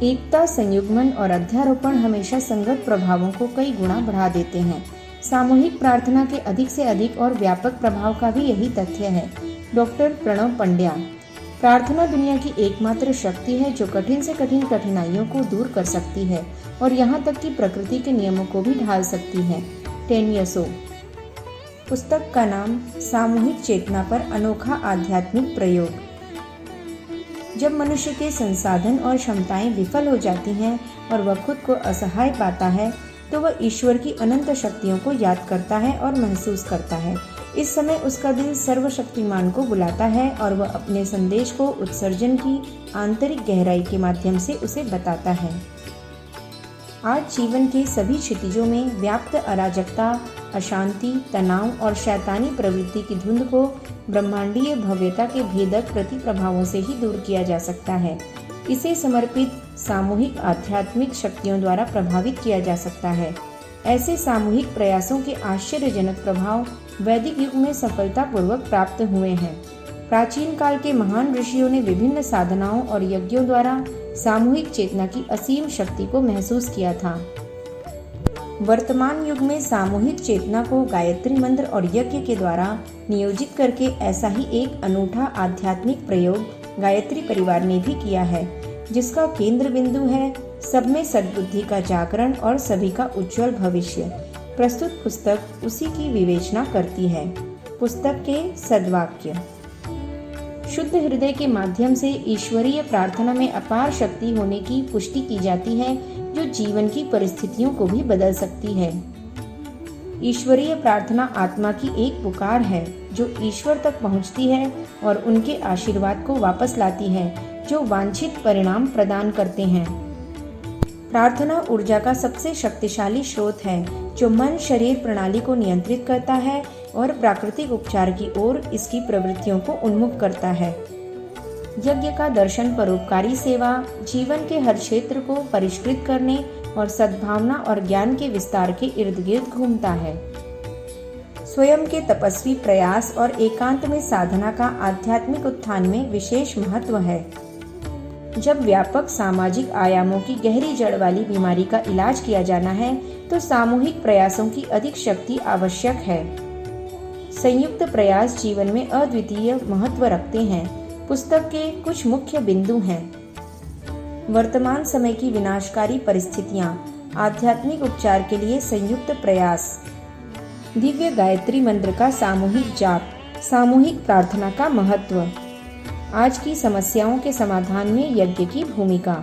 एकता, संयुग्मन और अध्यारोपण हमेशा संगत प्रभावों को कई गुना बढ़ा देते हैं। सामूहिक प्रार्थना के अधिक से अधिक और व्यापक प्रभाव का भी यही तथ्य है। डॉक्टर प्रणव पंड्या। प्रार्थना दुनिया की एकमात्र शक्ति है जो कठिन से कठिन कठिनाइयों को दूर कर सकती है और यहाँ तक कि प्रकृति के नियमों को भी ढाल सकती है। टेनियसो। पुस्तक का नाम सामूहिक चेतना पर अनोखा आध्यात्मिक प्रयोग। जब मनुष्य के संसाधन और क्षमताएं विफल हो जाती हैं और वह खुद को असहाय पाता है तो वह ईश्वर की अनंत शक्तियों को याद करता है और महसूस करता है। इस समय उसका दिल सर्वशक्तिमान को बुलाता है और वह अपने संदेश को उत्सर्जन की आंतरिक गहराई के माध्यम से उसे बताता है। आज जीवन के सभी क्षितिजों में व्याप्त अराजकता, अशांति, तनाव और शैतानी प्रवृत्ति की धुंध को ब्रह्मांडीय भव्यता के भेदक प्रतिप्रभावों से ही दूर किया जा सकता है। इसे समर्पित सामूहिक आध्यात्मिक शक्तियों द्वारा प्रभावित किया जा सकता है। ऐसे सामूहिक प्रयासों के आश्चर्यजनक प्रभाव वैदिक युग में सफलतापूर्वक प्राप्त हुए हैं। प्राचीन काल के महान ऋषियों ने विभिन्न साधनाओं और यज्ञों द्वारा सामूहिक चेतना की असीम शक्ति को महसूस किया था। वर्तमान युग में सामूहिक चेतना को गायत्री मंत्र और यज्ञ के द्वारा नियोजित करके ऐसा ही एक अनूठा आध्यात्मिक प्रयोग गायत्री परिवार ने भी किया है, जिसका केंद्र बिंदु है सब में सद्बुद्धि का जागरण और सभी का उज्जवल भविष्य। प्रस्तुत पुस्तक उसी की विवेचना करती है। पुस्तक के सद्वाक्य। शुद्ध हृदय के माध्यम से ईश्वरीय प्रार्थना में अपार शक्ति होने की पुष्टि की जाती है जो जीवन की परिस्थितियों को भी बदल सकती है। ईश्वरीय प्रार्थना आत्मा की एक पुकार है जो ईश्वर तक पहुंचती है और उनके आशीर्वाद को वापस लाती है जो वांछित परिणाम प्रदान करते हैं। प्रार्थना ऊर्जा का सबसे शक्तिशाली स्रोत है जो मन शरीर प्रणाली को नियंत्रित करता है और प्राकृतिक उपचार की ओर इसकी प्रवृत्तियों को उन्मुख करता है। यज्ञ का दर्शन परोपकारी सेवा, जीवन के हर क्षेत्र को परिष्कृत करने और सद्भावना और ज्ञान के विस्तार के इर्द गिर्द घूमता है। स्वयं के तपस्वी प्रयास और एकांत में साधना का आध्यात्मिक उत्थान में विशेष महत्व है। जब व्यापक सामाजिक आयामों की गहरी जड़ वाली बीमारी का इलाज किया जाना है तो सामूहिक प्रयासों की अधिक शक्ति आवश्यक है। संयुक्त प्रयास जीवन में अद्वितीय महत्व रखते हैं। पुस्तक के कुछ मुख्य बिंदु हैं। वर्तमान समय की विनाशकारी परिस्थितियां, आध्यात्मिक उपचार के लिए संयुक्त प्रयास, दिव्य गायत्री मंत्र का सामूहिक जाप, सामूहिक प्रार्थना का महत्व, आज की समस्याओं के समाधान में यज्ञ की भूमिका।